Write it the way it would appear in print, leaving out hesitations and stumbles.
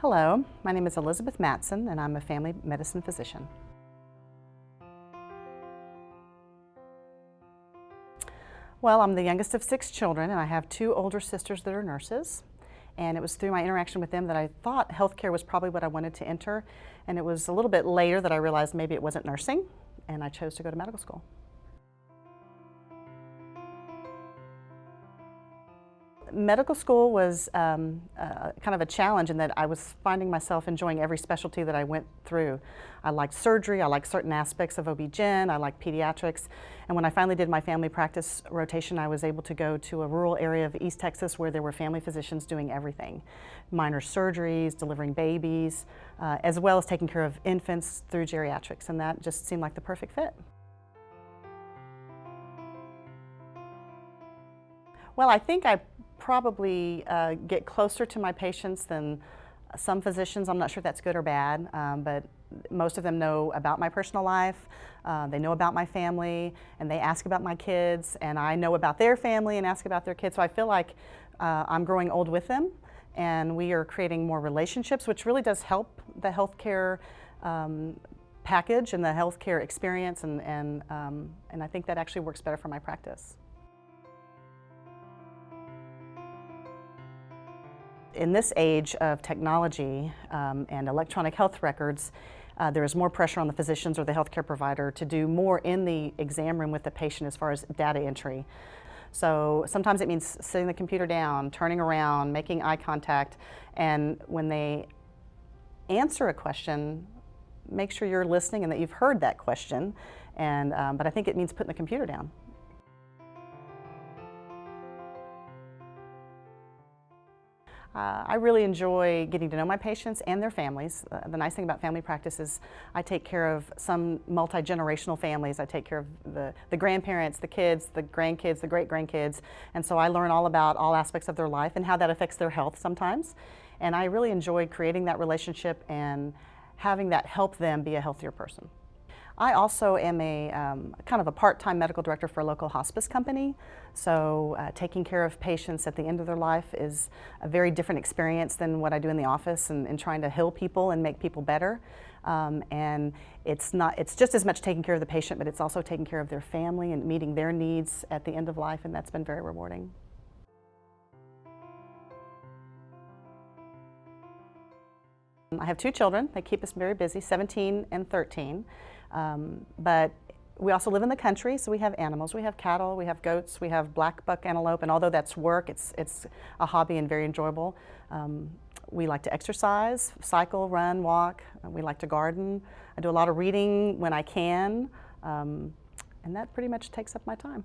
Hello, my name is Elizabeth Mattson and I'm a family medicine physician. Well, I'm the youngest of 6 children and I have 2 older sisters that are nurses. And it was through my interaction with them that I thought healthcare was probably what I wanted to enter. And it was a little bit later that I realized maybe it wasn't nursing, and I chose to go to medical school. Medical school was kind of a challenge in that I was finding myself enjoying every specialty that I went through. I liked surgery, I liked certain aspects of OB-GYN, I liked pediatrics, and when I finally did my family practice rotation, I was able to go to a rural area of East Texas where there were family physicians doing everything. Minor surgeries, delivering babies, as well as taking care of infants through geriatrics, and that just seemed like the perfect fit. Well, I think I probably get closer to my patients than some physicians. I'm not sure if that's good or bad, but most of them know about my personal life, they know about my family, and they ask about my kids, and I know about their family and ask about their kids. So I feel like I'm growing old with them, and we are creating more relationships, which really does help the healthcare package and the healthcare experience, and I think that actually works better for my practice. In this age of technology and electronic health records, there is more pressure on the physicians or the healthcare provider to do more in the exam room with the patient as far as data entry. So sometimes it means sitting the computer down, turning around, making eye contact, and when they answer a question, make sure you're listening and that you've heard that question. But I think it means putting the computer down. I really enjoy getting to know my patients and their families. The nice thing about family practice is I take care of some multi-generational families. I take care of the grandparents, the kids, the grandkids, the great-grandkids, and so I learn all about all aspects of their life and how that affects their health sometimes. And I really enjoy creating that relationship and having that help them be a healthier person. I also am a kind of a part-time medical director for a local hospice company, so taking care of patients at the end of their life is a very different experience than what I do in the office, and trying to heal people and make people better. And it's just as much taking care of the patient, but it's also taking care of their family and meeting their needs at the end of life, and that's been very rewarding. I have 2 children. They keep us very busy, 17 and 13. But we also live in the country, so we have animals. We have cattle, we have goats, we have black buck antelope, and although that's work, it's a hobby and very enjoyable. We like to exercise, cycle, run, walk. We like to garden. I do a lot of reading when I can, and that pretty much takes up my time.